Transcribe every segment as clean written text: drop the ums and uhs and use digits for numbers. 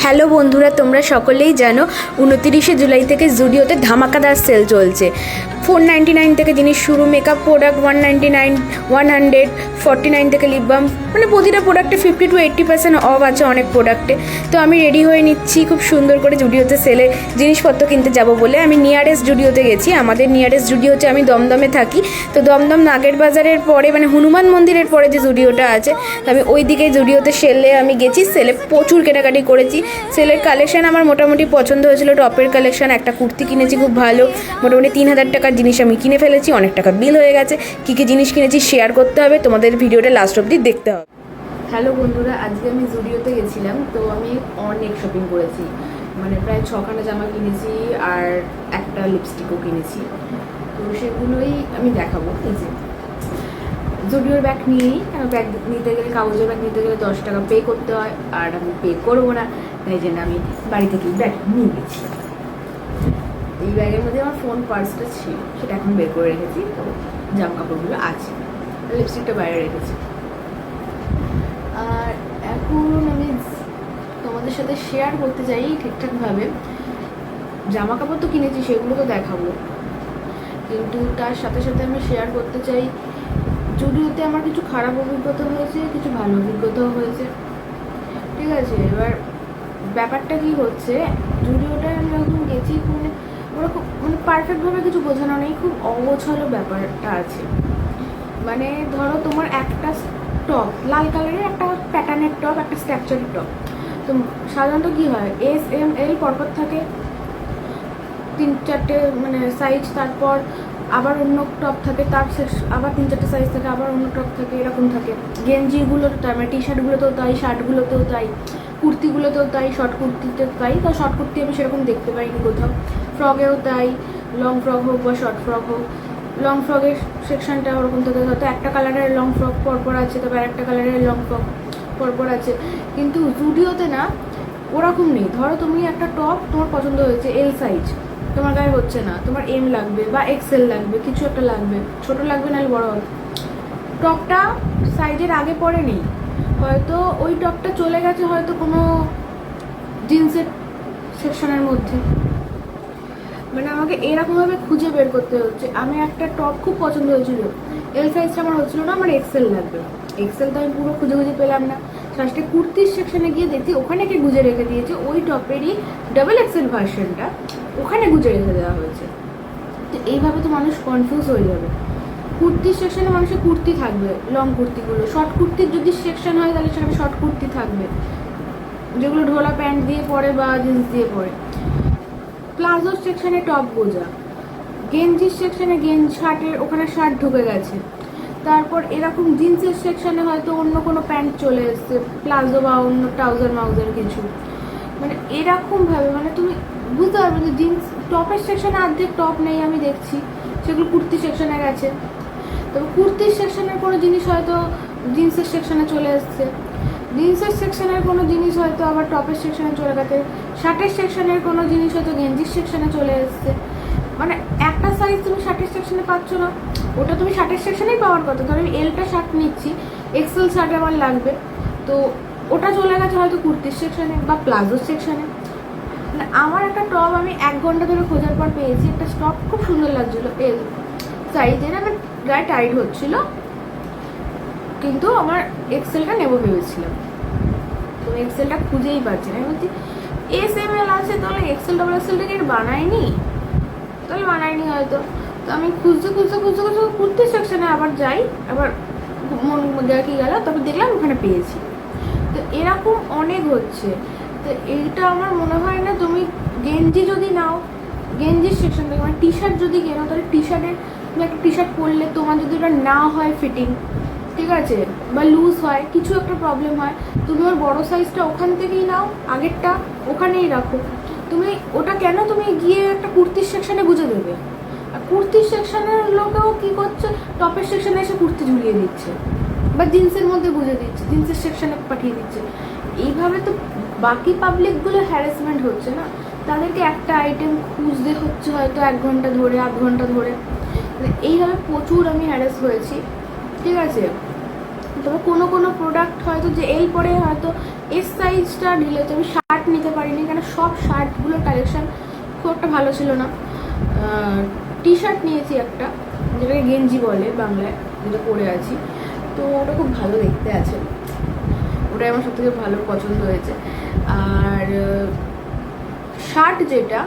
Hello বন্ধুরা, তোমরা সকলেই জানো 29শে জুলাই থেকে জুডিওতে ধামাকাদার সেল চলছে। 499 থেকে জিনিস শুরু, মেকআপ প্রোডাক্ট 199, 149 থেকে লিপ বাম, মানে প্রতিটা প্রোডাক্টে 50 to 80% অফ আছে অনেক প্রোডাক্টে। তো আমি রেডি হয়ে নিচ্ছি খুব সুন্দর করে জুডিওতে সেলে জিনিসপত্র কিনতে যাব বলে। আমি নিয়ারেস্ট জুডিওতে গেছি। আমাদের নিয়ারেস্ট জুডিও হচ্ছে, আমি দমদমে থাকি, তো দমদম নাগের বাজারের পরে মানে হনুমান মন্দিরের পরে যে জুডিওটা আছে, তো আমি ওই দিকে জুডিওতে সেলে আমি গেছি। সেলে প্রচুর কেনাকাটি করেছি। সেলের কালেকশান আমার মোটামুটি পছন্দ হয়েছিল। টপের কালেকশান, একটা কুর্তি কিনেছি খুব ভালো, মোটামুটি 3000 টাকার জিনিস আমি কিনে ফেলেছি। অনেক টাকা বিল হয়ে গেছে। কী কী জিনিস কিনেছি শেয়ার করতে হবে, তোমাদের ভিডিওটা লাস্ট অবধি দেখতে হবে। হ্যালো বন্ধুরা, আজকে আমি জুডিওতে গেছিলাম, তো আমি অনেক শপিং করেছি, মানে প্রায় 6খানা জামা কিনেছি আর একটা লিপস্টিকও কিনেছি। তো সেগুলোই আমি দেখাবো। এই যে জুডিওর ব্যাগ নিয়েই, ব্যাগ নিতে গেলে, কাগজের ব্যাগ নিতে গেলে 10 টাকা পে করতে হয়, আর আমি পে করবো না, তাই জন্য আমি বাড়ি থেকেই ব্যাগ নিয়ে গেছি। এই ব্যাগের মধ্যে আমার ফোন পার্সটা ছিল, সেটা এখন বের করে রেখেছি। তো জামা কাপড়গুলো আছে, লিপস্টিকটা বাইরে রেখেছি। আর এখন আমি তোমাদের সাথে শেয়ার করতে চাই ঠিকঠাকভাবে। জামা কাপড় তো কিনেছি, সেগুলো তো দেখাবো, কিন্তু তার সাথে সাথে আমি শেয়ার করতে চাই জুডিওতে আমার কিছু খারাপ অভিজ্ঞতা হয়েছে, কিছু ভালো অভিজ্ঞতাও হয়েছে। ঠিক আছে, এবার ব্যাপারটা কি হচ্ছে, জুডিওটায় আমি যখন গেছি, মানে ওরা খুব মানে পারফেক্টভাবে কিছু বোঝানো নেই, খুব অগোছালো ব্যাপারটা আছে। মানে ধরো তোমার একটা টপ, লাল কালারের একটা প্যাটার্নের টপ, একটা স্ট্রাকচারের টপ, তো সাধারণত কী হয়, এস এম এল পরপর থাকে 3-4টে মানে সাইজ, তারপর আবার অন্য টপ থাকে, তার আবার 3-4টে সাইজ থাকে, আবার অন্য টপ থাকে, এরকম থাকে। গেঞ্জিগুলো তাই, মানে টি শার্টগুলোতেও তাই, শার্টগুলোতেও তাই, কুর্তিগুলোতেও তাই, শর্ট কুর্তিতেও তাই। তা শর্ট কুর্তি আমি সেরকম দেখতে পাইনি কোথাও। ফ্রকেও তাই, লং ফ্রক হোক বা শর্ট ফ্রক হোক, লং ফ্রকের সেকশনটা ওরকম থাকে, হয়তো একটা কালারের লং ফ্রক পরপর আছে, তবে একটা কালারের লং ফ্রক পরপর আছে। কিন্তু জুডিওতে না, ওরকম নেই। ধরো তুমি একটা টপ তোমার পছন্দ হয়েছে, এল সাইজ তোমার গায়ে হচ্ছে না, তোমার এম লাগবে বা এক্সেল লাগবে, কিছু একটা লাগবে, ছোট লাগবে নাহলে বড় হবে। টপটা সাইজের আগে পরে নেই, হয়তো ওই টপটা চলে গেছে হয়তো কোনো জিন্সের সেকশনের মধ্যে, মানে আমাকে এরকমভাবে খুঁজে বের করতে হচ্ছে। আমি একটা টপ খুব পছন্দ হয়েছিল, এল সাইজটা আমার হচ্ছিল না, আমার এক্সেল লাগবে। এক্সেল তো আমি পুরো খুঁজে খুঁজে পেলাম না। লাস্টে কুর্তির সেকশনে গিয়ে দেখি ওখানে কে গুঁজে রেখে দিয়েছে, ওই টপেরই ডাবল এক্সেল ভার্সনটা ওখানে গুঁজে রেখে দেওয়া হয়েছে। তো এইভাবে তো মানুষ কনফিউজ হয়ে যাবে। কুর্তির সেকশনে মানুষের কুর্তি থাকবে, লং কুর্তিগুলো। শর্ট কুর্তির যদি সেকশন হয় তাহলে সেখানে শর্ট কুর্তি থাকবে, যেগুলো ঢোলা প্যান্ট দিয়ে পরে বা জিন্স দিয়ে পরে। প্লাজোর সেকশনে টপ গোজা, গেঞ্জির সেকশনে শার্টের ওখানে শার্ট ঢুকে গেছে। তারপর এরকম জিন্সের সেকশনে হয়তো অন্য কোনো প্যান্ট চলে এসছে, প্লাজো বা অন্য ট্রাউজার মাউজার কিছু, মানে এরকমভাবে মানে তুমি বুঝতে পারবে যে জিন্স টপের সেকশনে অর্ধেক টপ নেই আমি দেখছি, সেগুলো কুর্তি সেকশনে গেছে। তবে কুর্তির সেকশনের কোনো জিনিস হয়তো জিন্সের সেকশনে চলে এসছে, জিন্সের সেকশনের কোনো জিনিস হয়তো আবার টপের সেকশনে চলে গেছে, শার্টের সেকশনের কোনো জিনিস হয়তো গেঞ্জির সেকশনে চলে এসছে। মানে একটা সাইজ তুমি শার্টের সেকশনে পাচ্ছ না, ওটা তুমি শার্টের সেকশনেই পাওয়ার কথা। ধরো আমি এলটা শার্ট নিচ্ছি, এক্সেল শার্ট আমার লাগবে, তো ওটা চলে গেছে হয়তো কুর্তির সেকশনে বা প্লাজোর সেকশনে। মানে আমার একটা টপ আমি 1 ঘন্টা ধরে খোঁজার পর পেয়েছি, একটা টপ খুব সুন্দর লাগছিলো এল সাইজের, আমার গায়ে টাইট হচ্ছিল, কিন্তু আমার এক্সেলটা নেবো ভেবেছিলাম, তো এক্সেলটা খুঁজেই পাচ্ছি না। আমি বলছি এস এম এল আছে, তাহলে এক্সেল ডাবল এক্সেলটাকে বানায়নি, তাহলে বানায়নি হয়তো। তো আমি খুঁজতে খুঁজতে খুঁজতে খুঁজতে কুর্তির সেকশনে আবার যাই, আবার মন দেখি গেল, তবে দেখলাম ওখানে পেয়েছি। তো এরকম অনেক হচ্ছে। তো এইটা আমার মনে হয় না, তুমি গেঞ্জি যদি নাও, গেঞ্জির সেকশন থেকে মানে টি শার্ট যদি কেনো, তাহলে টি শার্টের তুমি একটা টি শার্ট পরলে তোমার যদি ওটা না হয় ফিটিং, ঠিক আছে, বা লুজ হয়, কিছু একটা প্রবলেম হয়, তুমি ওর বড়ো সাইজটা ওখান থেকেই নাও, আগেরটা ওখানেই রাখো। তুমি ওটা কেন তুমি গিয়ে একটা কুর্তির সেকশনে গুঁজে দেবে? আর কুর্তির সেকশনের লোকেও কী করছে, টপের সেকশনে এসে কুর্তি ঝুলিয়ে দিচ্ছে বা জিন্সের মধ্যে গুঁজে দিচ্ছে, জিন্সের সেকশনে পাঠিয়ে দিচ্ছে। এইভাবে তো বাকি পাবলিকগুলো হ্যারাসমেন্ট হচ্ছে না, তাদেরকে একটা আইটেম খুঁজতে হচ্ছে হয়তো 1 ঘন্টা ধরে, 8 ঘন্টা ধরে। এইভাবে প্রচুর আমি হ্যারাস হয়েছি, ঠিক আছে। তবে কোনো কোনো প্রোডাক্ট হয়তো যে এল পরে হয়তো এস সাইজটা নিলে তো আমি শার্ট নিতে পারিনি, কেন সব শার্টগুলোর কালেকশান খুব একটা ভালো ছিল না। টি শার্ট নিয়েছি একটা, যেটাকে গেঞ্জি বলে বাংলায়, যেটা পরে আছি, তো ওটা খুব ভালো দেখতে আছে, ওটাই আমার সবথেকে ভালো পছন্দ হয়েছে। আর শার্ট যেটা,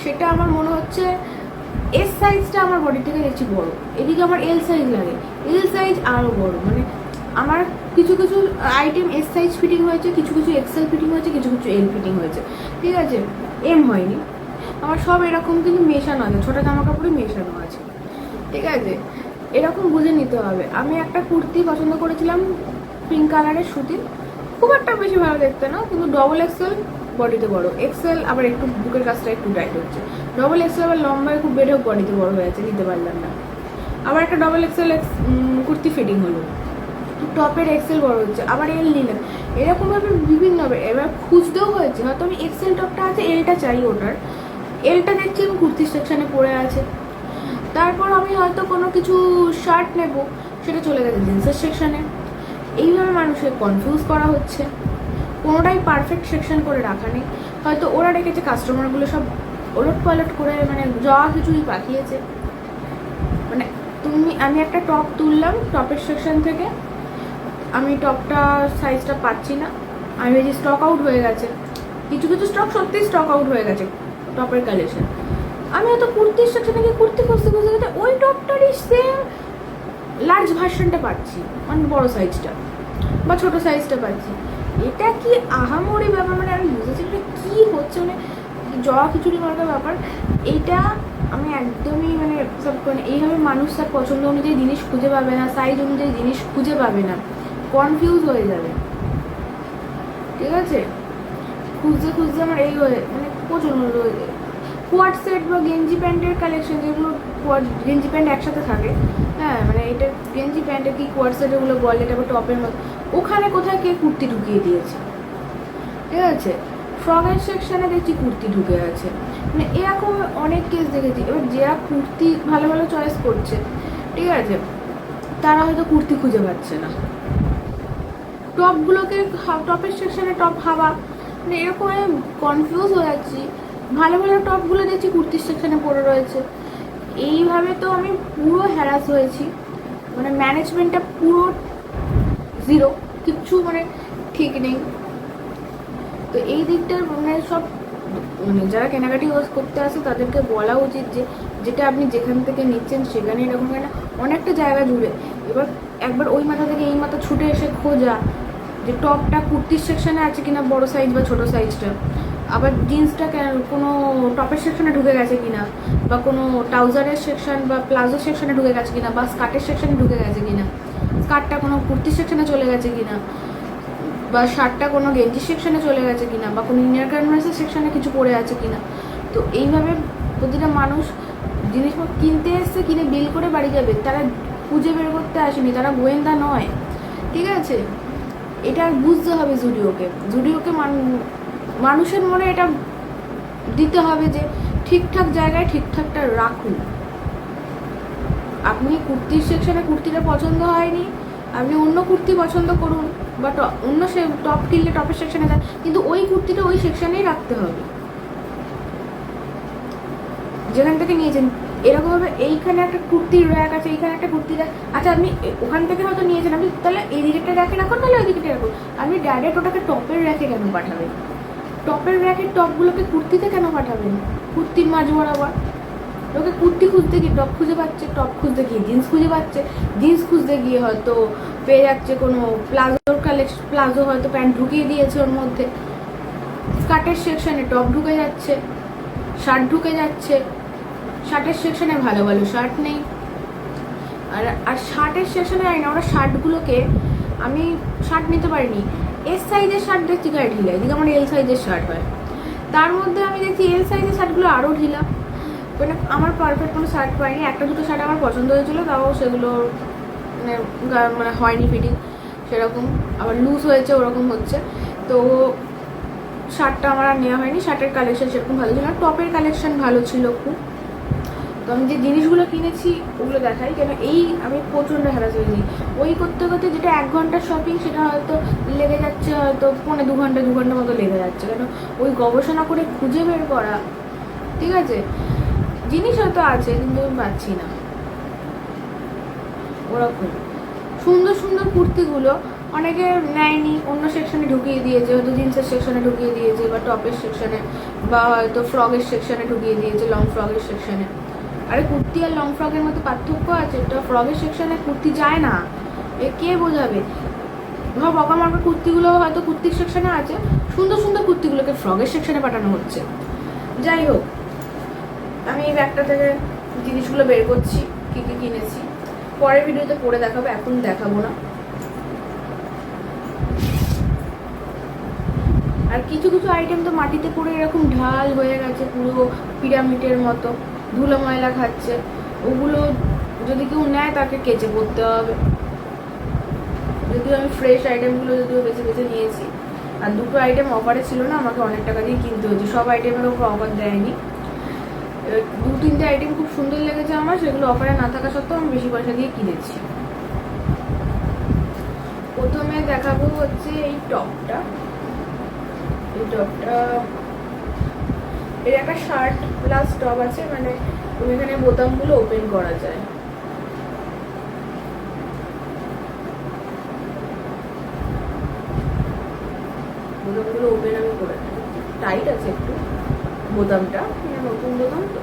সেটা আমার মনে হচ্ছে এস সাইজটা আমার বডি থেকে দেখছি বড়, এদিকে আমার এল সাইজ লাগে, এল সাইজ আরও বড়। মানে আমার কিছু কিছু আইটেম এস সাইজ ফিটিং হয়েছে, কিছু কিছু এক্সেল ফিটিং হয়েছে, কিছু কিছু এল ফিটিং হয়েছে, ঠিক আছে, এম হয়নি আমার। সব এরকম কিন্তু মেশানো আছে, ছোটো জামা কাপড়ই মেশানো আছে, ঠিক আছে, এরকম বুঝে নিতে হবে। আমি একটা কুর্তি পছন্দ করেছিলাম পিঙ্ক কালারের সুতির, খুব একটা বেশি ভালো দেখতে না, কিন্তু ডবল এক্সেল, বডিতে বড়, এক্সেল আবার একটু বুকের কাছটা একটু টাইট হচ্ছে, ডবল এক্সেল আবার লম্বায় খুব বেড়েও বডিতে বড় হয়ে আছে, নিতে পারলাম না। আবার একটা ডবল এক্সেল কুর্তি ফিটিং হলো, টপের এক্সেল বড় হচ্ছে, আবার এল নিলাম, এরকমভাবে বিভিন্নভাবে এবার খুঁজতেও হয়েছে। হয়তো আমি এক্সেল টপটা আছে, এলটা চাই, ওটার এলটা দেখছি আমি কুর্তির সেকশানে পড়ে আছে। তারপর আমি হয়তো কোনো কিছু শার্ট নেব, সেটা চলে গেছে জিন্সের সেকশানে। এইভাবে মানুষকে কনফিউজ করা হচ্ছে, কোনোটাই পারফেক্ট সেকশন করে রাখা নেই। হয়তো ওরা রেখেছে কাস্টমারগুলো সব ওলট পালট করে, মানে যা কিছুই পাঠিয়েছে। মানে আমি একটা টপ তুললাম টপের সেকশন থেকে, আমি টপটা সাইজটা পাচ্ছি না, আমি ভেবেছি স্টক আউট হয়ে গেছে, কিছু কিছু স্টক সত্যিই স্টক আউট হয়ে গেছে টপের কালেকশন। আমি হয়তো কুর্তির সেকশনে গিয়ে কুর্তি খুঁজতে খুঁজতে খুঁজতে ওই টপটারই সেম লার্জ ভার্সনটা পাচ্ছি, মানে বড় সাইজটা বা ছোট সাইজটা পাচ্ছি। এটা কি আহামরি ব্যাপার? মানে আমি বুঝেছি এটা কী হচ্ছে, মানে জয়া খিচুড়ি মার্কা ব্যাপার এইটা। আমি একদমই মানে সব এইভাবে মানুষ তার পছন্দ অনুযায়ী জিনিস খুঁজে পাবে না, সাইজ অনুযায়ী জিনিস খুঁজে পাবে না, কনফিউজ হয়ে যাবে, ঠিক আছে। খুঁজতে খুঁজতে আমার এই হয়ে মানে প্রচণ্ড কোয়াড সেট বা গেঞ্জি প্যান্টের কালেকশন, যেগুলো গেঞ্জি প্যান্ট একসাথে থাকে, হ্যাঁ, মানে এটা গেঞ্জি প্যান্টে কি কোয়াড সেট ওগুলো বলে, এটা টপের মতো, ওখানে কোথায় কে কুর্তি ঢুকিয়ে দিয়েছে, ঠিক আছে। ফ্রকের সেকশানে দেখছি কুর্তি ঢুকে আছে, মানে এরকম অনেক কেস দেখেছি। এবার যারা কুর্তি ভালো ভালো চয়েস করছে, ঠিক আছে, তারা হয়তো কুর্তি খুঁজে পাচ্ছে না, টপগুলোকে টপের সেকশানে টপ হাওয়া, মানে এরকম কনফিউজ হয়ে যাচ্ছি। ভালো ভালো টপগুলো দেখছি কুর্তির সেকশানে পড়ে রয়েছে। এইভাবে তো আমি পুরো হ্যারাস হয়েছি, মানে ম্যানেজমেন্টটা পুরো জিরো, কিচ্ছু মানে ঠিক নেই। তো এই দিকটার মানে সব মানে যারা কেনাকাটি করতে আসে তাদেরকে বলা উচিত যে যেটা আপনি যেখান থেকে নিচ্ছেন সেখানে এরকম না অনেকটা জায়গা জুড়ে, এবার একবার ওই মাথা থেকে এই মাথা ছুটে এসে খোঁজা যে টপটা কুর্তির সেকশানে আছে কিনা, বড় সাইজ বা ছোটো সাইজটা, আবার জিন্সটা কোনো টপের সেকশনে ঢুকে গেছে কিনা, বা কোনো ট্রাউজারের সেকশন বা প্লাজো সেকশনে ঢুকে গেছে কিনা, বা স্কার্টের সেকশনে ঢুকে গেছে কিনা, স্কার্টটা কোনো কুর্তির সেকশনে চলে গেছে কিনা, বা শার্টটা কোনো গেঞ্জি সেকশনে চলে গেছে কিনা, বা কোনো ইনার গার্মেন্টসের সেকশনে কিছু পড়ে আছে কিনা। তো এইভাবে প্রতিটা মানুষ জিনিসপত্র কিনতে এসছে, কিনে বিল করে বাড়ি যাবে, তারা খুঁজে বের করতে আসেনি, তারা গোয়েন্দা নয়, ঠিক আছে। এটা বুঝতে হবে জুডিওকে মানুষের মনে এটা দিতে হবে যে ঠিকঠাক জায়গায় ঠিকঠাকটা রাখুন। আপনি কুর্তির সেকশনে কুর্তিটা পছন্দ হয়নি, আপনি অন্য কুর্তি পছন্দ করুন, বা অন্য টপ কিনলে টপের সেকশনে যান, কিন্তু ওই কুর্তিটা ওই সেকশনেই রাখতে হবে যেখান থেকে নিয়েছেন। এরকমভাবে এইখানে একটা কুর্তির র্যাক আছে, এইখানে একটা কুর্তির র্যাক, আচ্ছা আপনি ওখান থেকে হয়তো নিয়েছেন, আপনি তাহলে এই দিকেরটা র্যাকে রাখুন, তাহলে ওই দিকটা রাখুন। আপনি ডাইরেক্ট ওটাকে টপের র্যাকে কেন পাঠাবেন? টপের র্যাকের টপগুলোকে কুর্তিতে কেন পাঠাবেন? কুর্তির মাঝ বরাবর লোকে কুর্তি খুঁজতে গিয়ে টপ খুঁজে পাচ্ছে, টপ খুঁজতে গিয়ে জিন্স খুঁজে পাচ্ছে, জিন্স খুঁজতে গিয়ে হয়তো পেয়ে যাচ্ছে কোনো প্লাজো হয়তো প্যান্ট ঢুকিয়ে দিয়েছে ওর মধ্যে, স্কার্টের সেকশনে টপ ঢুকে যাচ্ছে, শার্ট ঢুকে যাচ্ছে, শার্টের সেকশনে ভালো ভালো শার্ট নেই। আর শার্টের সেকশনে জানি না ওরা শার্টগুলোকে, আমি শার্ট নিতে পারিনি, এস সাইজের শার্ট দেখছি গায়ে ঢিলা, এদিকে আমার এল সাইজের শার্ট হয়, তার মধ্যে আমি দেখছি এল সাইজের শার্টগুলো আরও ঢিলা, মানে আমার পারফেক্ট কোনো শার্ট পাইনি। একটা দুটো শার্ট আমার পছন্দ হয়েছিলো, তাও সেগুলো মানে হয়নি ফিটিং সেরকম, আবার লুজ হয়েছে ওরকম হচ্ছে, তো শার্টটা আমার আর নেওয়া হয়নি। শার্টের কালেকশন সেরকম ভালো ছিল না, টপের কালেকশন ভালো ছিল খুব, তো আমি যে জিনিসগুলো কিনেছি ওগুলো দেখাই, কেন এই আমি প্রচণ্ড হ্যারাস হয়েছি। ওই করতে করতে যেটা 1 ঘন্টার শপিং সেটা হয়তো লেগে যাচ্ছে হয়তো 2.5 ঘন্টা মতো লেগে যাচ্ছে, কেন ওই গবেষণা করে খুঁজে বের করা। ঠিক আছে, জিনিস হয়তো আছে কিন্তু আমি পাচ্ছি না। ওরকম সুন্দর সুন্দর কুর্তিগুলো অনেকে নেয়নি, অন্য সেকশনে ঢুকিয়ে দিয়েছে, হয়তো জিন্সের সেকশনে ঢুকিয়ে দিয়েছে, বা টপের সেকশনে, বা হয়তো ফ্রকের সেকশনে ঢুকিয়ে দিয়েছে, লং ফ্রকের সেকশনে। আরে কুর্তি আর লং ফ্রকের মধ্যে পার্থক্য আছে, তো ফ্রকের সেকশনে কুর্তি যায় না, এ কে বোঝাবে? ধর বকা মার্কা কুর্তিগুলো হয়তো কুর্তির সেকশনে আছে, সুন্দর সুন্দর কুর্তিগুলোকে ফ্রকের সেকশনে পাঠানো হচ্ছে। যাই হোক, আমি এই ব্যাগটা থেকে জিনিসগুলো বের করছি, কী কী কিনেছি পরের ভিডিওতে পরে দেখাবো, এখন দেখাবো না। আর কিছু কিছু আইটেম তো মাটিতে পড়ে এরকম ঢাল হয়ে গেছে, পুরো পিরামিডের মতো ধুলো ময়লা খাচ্ছে। ওগুলো যদি কেউ নেয় তাকে কেচে পড়তে হবে। যদিও আমি ফ্রেশ আইটেমগুলো যদিও বেছে বেছে নিয়েছি, আর দুটো আইটেম অফারে ছিল না, আমাকে অনেক টাকা দিয়ে কিনতে হয়েছে। সব আইটেমের ওপর অফার দেয়নি। 2-3টে আইটেম খুব সুন্দর লেগেছে আমার, সেগুলো অফারে না থাকা সত্ত্বেও আমি বেশি পয়সা দিয়ে কিনেছি। প্রথমে দেখাবো হচ্ছে এই টপটা। এই টপটা এর একটা শার্ট প্লাস টপ আছে, মানে তুমি এখানে বোতামগুলো ওপেন করা যায়। বোতামগুলো ওপেন আমি করে টাইট আছে একটু বোতামটা, নতুন বোতাম তো,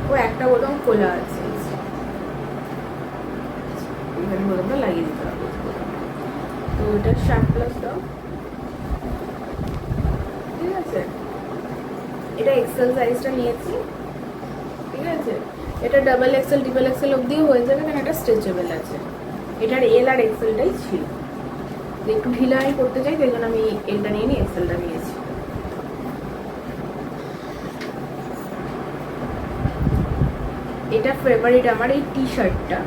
ও একটা বোতাম খোলা আছে, এখানে বোতামটা লাগিয়ে দিতে হবে। তো এটা শার্ট প্লাস টপ, ঠিক আছে। এটা এক্সেল সাইজটা নিয়েছি, ঠিক আছে। এটা ডাবল এক্সেল ট্রিপল এক্সেল অবধিও হয়ে যাবে, কারণ এটা স্ট্রেচেবল আছে। এটার এল আর এক্সেলটাই ছিল, একটু ঢিলা আমি করতে চাই, তাই জন্য আমি এলটা নিয়ে নিই, এক্সেলটা নিয়েছি। এটা ফেভারিট আমার, এই টি শার্টটা।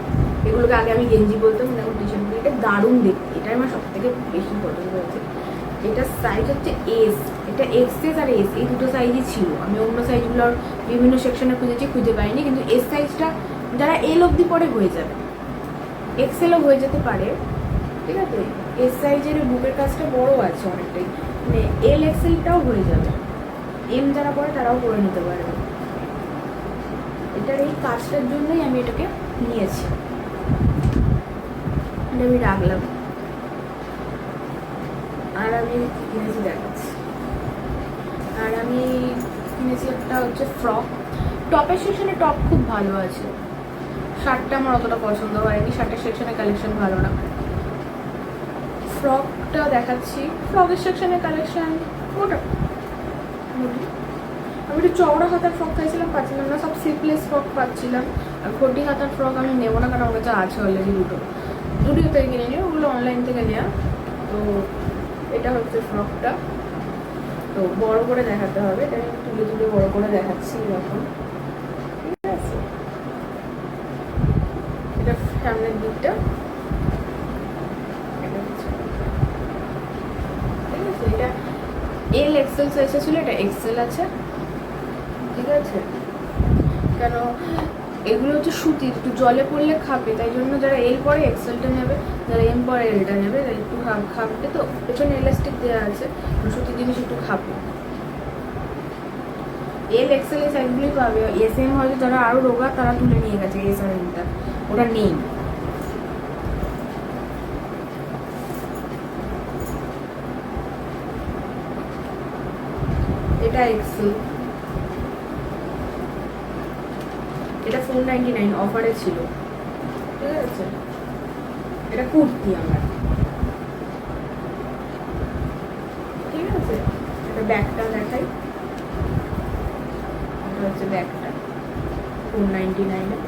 এগুলোকে আগে আমি গেঞ্জি বলতাম, এখন টি শার্ট বলি। এটা দারুণ দেখতে, এটাই আমার সব থেকে বেশি পছন্দ হয়েছে। এটার সাইজ হচ্ছে এস, এটা এক্সএস আর এস এই দুটো সাইজই ছিল। আমি অন্য সাইজগুলোর বিভিন্ন সেকশনে খুঁজেছি, খুঁজে পাইনি, কিন্তু এস সাইজটা যারা এল অবধি পরে হয়ে যাবে, এক্সেলও হয়ে যেতে পারে, ঠিক আছে। এস সাইজের বুকের কাজটা বড় আছে অনেকটাই, মানে এল এক্সেলটাও হয়ে যাবে। এম যারা পরে তারাও পরে নিতে পারবে। এটার এই কাজটার জন্যই আমি এটাকে নিয়েছি, এটা আমি রাখলাম। আর আমি কিনেছি দেখাচ্ছি। আর আমি কিনেছি একটা হচ্ছে ফ্রক। টপের সেকশনে টপ খুব ভালো আছে, শার্টটা আমার অতটা পছন্দ হয়নি, শার্টের সেকশনে কালেকশন ভালো না। ফ্রকটা দেখাচ্ছি, ফ্রকের সেকশনে কালেকশন ওটা আমি একটু চওড়া হাতার ফ্রক চাইছিলাম, পাচ্ছিলাম না, সব স্লিপলেস ফ্রক পাচ্ছিলাম। আর ঘটি হাতার ফ্রক আমি নেবো না, কারণ আমার কাছে আছে অলরেডি দুটো, জুডিও থেকে কিনে নিও, ওগুলো অনলাইন থেকে নেওয়া। তো এটা হচ্ছে ফ্রকটা, তো বড় করে দেখাতে হবে, এটা আমি তুলে তুলে বড় করে দেখাচ্ছি এখন, ঠিক আছে। এটা সামনের দিকটা, ঠিক আছে। এটা এল এক্সেল সাইজে ছিল, এটা এক্সেল আছে, ঠিক আছে। কেন এগুলো হচ্ছে সুতি, একটু জলে পড়লে খাবে, তাই জন্য যারা এল পরে এক্সেলটা নেবে, যারা এম পরে এলটা নেবে, তাই একটু খাবে। তো পেছনে এলাস্টিক দেওয়া আছে, সুতির জিনিস একটু খাবে। এল এক্সেল এই সাইজগুলোই পাবে, এস এম হয়তো যারা আরও রোগা তারা তুলে নিয়ে গেছে, এস আর এমটা ওটা নেই। এটা এক্সেল, এটা 499 অফারে ছিল, ঠিক আছে। এটা কুর্তি আমার, ঠিক আছে। এটা ব্যাগটা দেখাই, এটা হচ্ছে ব্যাগটা 499।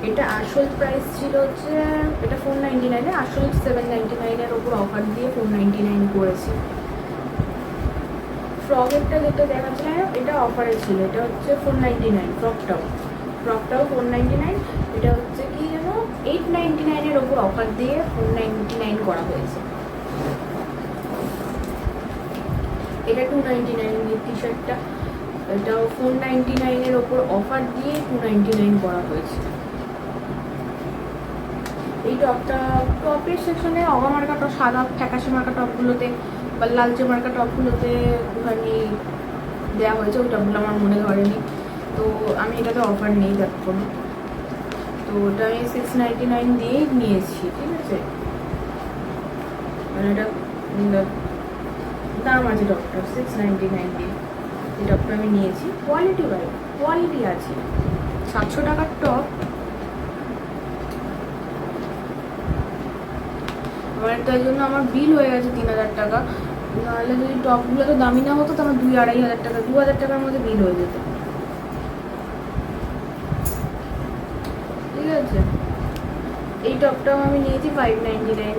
এটা আসল প্রাইস ছিল হচ্ছে, এটা 499, আসল 799 ওপর অফার দিয়ে 499 করেছি। ফ্রকেরটা যেটা দেখাচ্ছিলাম এটা অফারে ছিল, এটা হচ্ছে 499। ফ্রকটাও 499, এটা হচ্ছে কি যেন 899 ওপর অফার দিয়ে 499 করা হয়েছে। এটা 299 টি শার্টটা, এটাও 499 ওপর অফার দিয়ে 299 করা হয়েছে। এই টপের সেকশনে অগা মার্কা টপ, সাদা ফ্যাকাশে মার্কা টপগুলোতে বা লালচে মার্কা টপগুলোতে একটুখানি দেওয়া হয়েছে, ওই টপগুলো আমার মনে ধরেনি, তো আমি এটাতে অফার নেই দেখুন। তো ওটা আমি 699 দিয়েই নিয়েছি, ঠিক আছে। মানে এটা দাম আছে টপটার 699 দিয়ে, এই টপটা আমি নিয়েছি। কোয়ালিটি আছে। 700 টাকার টপ, আমার তাই জন্য আমার বিল হয়ে গেছে 3000 টাকা। নাহলে যদি টপগুলো তো দামি না হতো তো আমার 2-2,500 টাকা, 2000 টাকার মধ্যে বিল হয়ে যেত, ঠিক আছে। এই টপটাও আমি নিয়েছি 599,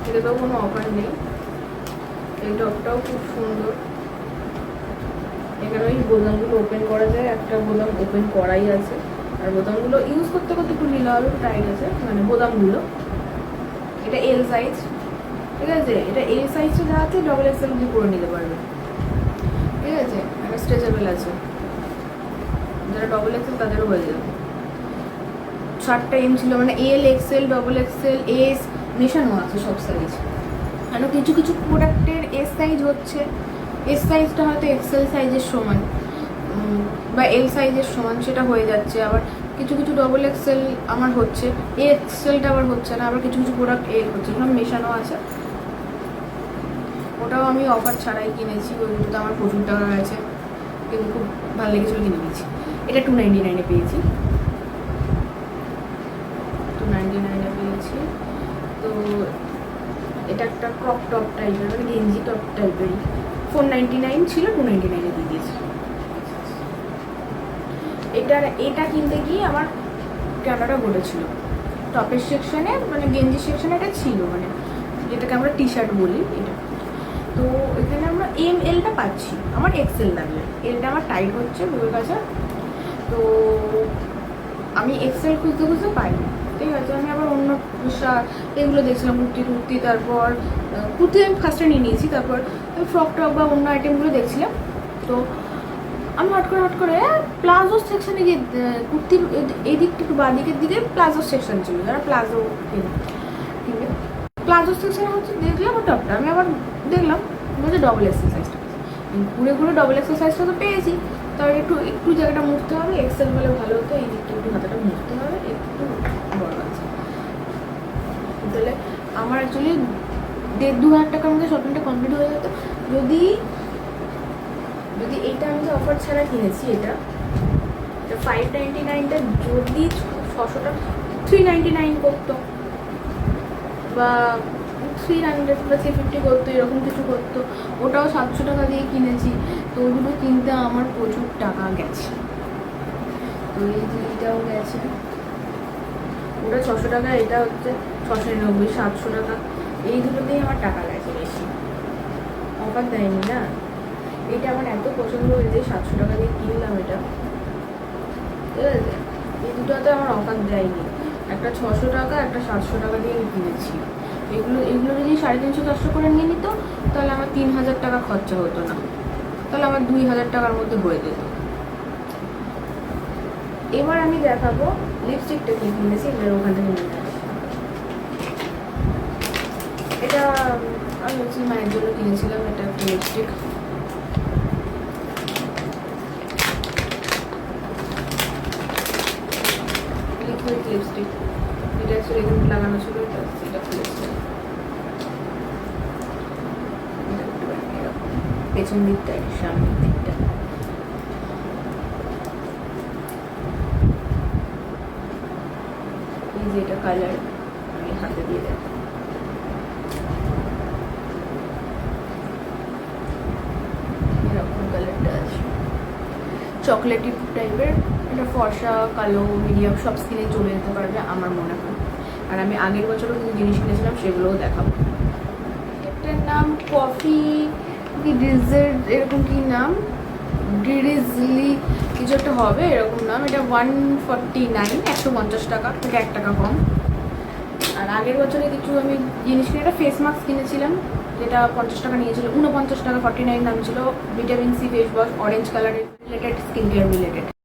এটাতেও কোনো অফার নেই। এই টপটাও খুব সুন্দর, এখানে ওই বোতামগুলো ওপেন করা যায়, একটা বোতাম ওপেন করাই আছে, আর বোতামগুলো ইউজ করতে করতে একটু ঢিলা হবে, টাইট আছে মানে বোতামগুলো। এটা এল সাইজ, ঠিক আছে। এটা এল সাইজটা যা আছে ডবল এক্সেল দিয়ে করে নিতে পারবে, ঠিক আছে। একটা স্ট্রেচেবল আছে, যারা ডবল এক্সেল তাদেরও হয়ে যাবে। 7টা এম ছিল, মানে এল, এক্সেল, ডবল এক্সেল, এস মেশানো আছে সব সাইজ। কেন কিছু কিছু প্রোডাক্টের এস সাইজ হচ্ছে, এস সাইজটা হয়তো এক্সেল সাইজের সমান বা এল সাইজের সমান, সেটা হয়ে যাচ্ছে। আবার কিছু কিছু ডবল এক্সেল আমার হচ্ছে, এক্সেলটা আবার হচ্ছে না, আবার কিছু কিছু প্রোডাক্ট এল হচ্ছে, সব মেশানো আছে। ওটাও আমি অফার ছাড়াই কিনেছি, ওই দুটোতে আমার প্রচুর টাকা গেছে, কিন্তু খুব ভালো লেগেছিল, কিনে নিয়েছি। এটা 299 পেয়েছি, 299 পেয়েছি। তো এটা একটা ক্রপ টপ টাইপের, মানে গেঞ্জি টপ টাইপেরই, 499 ছিল, 299 দিয়ে দিয়েছি। এটা কিনতে গিয়ে আমার ক্যামেরাটা ঘটেছিল টপের সেকশনে, মানে গেঞ্জি সেকশনে এটা ছিল, মানে যেটাকে আমরা টি শার্ট বলি এটা। তো এখানে আমরা এলটা পাচ্ছি, আমার এক্সেল লাগবে, এলটা আমার টাইট হচ্ছে বুকের কাছে, তো আমি এক্সেল খুঁজতে খুঁজতে পাইনি, ঠিক আছে। আমি আবার অন্য এগুলো দেখছিলাম, কুর্তি, তারপর কুর্তি আমি ফার্স্টে নিয়ে নিয়েছি, তারপর ফ্রক টপ বা অন্য আইটেমগুলো দেখছিলাম। তো আমি হট করে প্লাজো সেকশনে গিয়ে কুর্তির এই দিকটা একটু বাঁ দিকের দিকে প্লাজো সেকশন ছিল, যারা প্লাজো কিনবে প্লাজো সেকশনে হচ্ছে দেখলাম ওর টপটা, আমি আবার দেখলাম বলছে ডবল এক্সারসাইজটা, ঘুরে ডবল এক্সারসাইজটা তো পেয়েছি, তার একটু জায়গাটা মুছতে হবে, এক্সেল বলে ভালো হতো, এই দিকটা একটু হাতাটা মুছতে হবে, একটু বড় আছে। তাহলে আমার অ্যাকচুয়ালি 1,500-2,000 টাকার মধ্যে শপিংটা কমপ্লিট হয়ে যেত, যদি এইটা আমি যে অফার ছাড়া কিনেছি, এটা 599টা যদি 600 টাকা 399 করতো বা 300 বা 350 করতো, এরকম কিছু করতো, ওটাও 700 টাকা দিয়ে কিনেছি, তো ওগুলো কিনতে আমার প্রচুর টাকা গেছে। তো এই যে এটাও গেছে, ওটা 600 টাকা, এটা হচ্ছে 699, 700 টাকা, এই দুটোতেই আমার টাকা গেছে বেশি, অফার দেয়নি না। এটা আমার এত পছন্দ হয়েছে, 700 টাকা দিয়ে কিনলাম এটা, ঠিক আছে। এই দুটোতে আমার অফার দেয়নি, একটা 600 টাকা, একটা 700 টাকা দিয়ে আমি কিনেছি। এগুলো যদি 350-400 করে নিয়ে নিত, তাহলে আমার 3000 টাকা খরচা হতো না, তাহলে আমার 2000 টাকার মধ্যে হয়ে যেত। এবার আমি দেখাবো লিপস্টিকটা কি কিনেছি, এবার ওখান থেকে নিয়ে আসি। এটা আমি হচ্ছে মায়ের জন্য কিনেছিলাম, এটা একটা লিপস্টিক, লিকুইড লিপস্টিক, এটা অ্যাকচুয়ালি এখানে লাগানো ছিল, এটা খুলেছে পেছন দিকটা, সামনের দিকটা। এই যে এটা কালার, আমি হাতে দিয়ে দেব, এরকম কালারটা আছে, চকলেটি টাইপের। এটা ফর্সা, কালো, মিডিয়াম সব স্কিনে চলে যেতে পারবে আমার মনে হয়। আর আমি আগের বছরও কিছু জিনিস কিনেছিলাম, সেগুলোও দেখাবো। এটার নাম কফি কি ডিজার্ট, এরকম কি নাম, ডিরিজলি কিছু একটা হবে এরকম নাম। এটা 149, 150 টাকা থেকে 1 টাকা কম। আর আর আগের বছরে কিছু আমি জিনিস কিনে একটা ফেস মাস্ক কিনেছিলাম, যেটা 50 টাকা নিয়েছিল, 49 টাকা 49 দাম ছিল। Vitamin C face wash, orange কালারের, রিলেটেড, স্কিন কেয়ার রিলেটেড।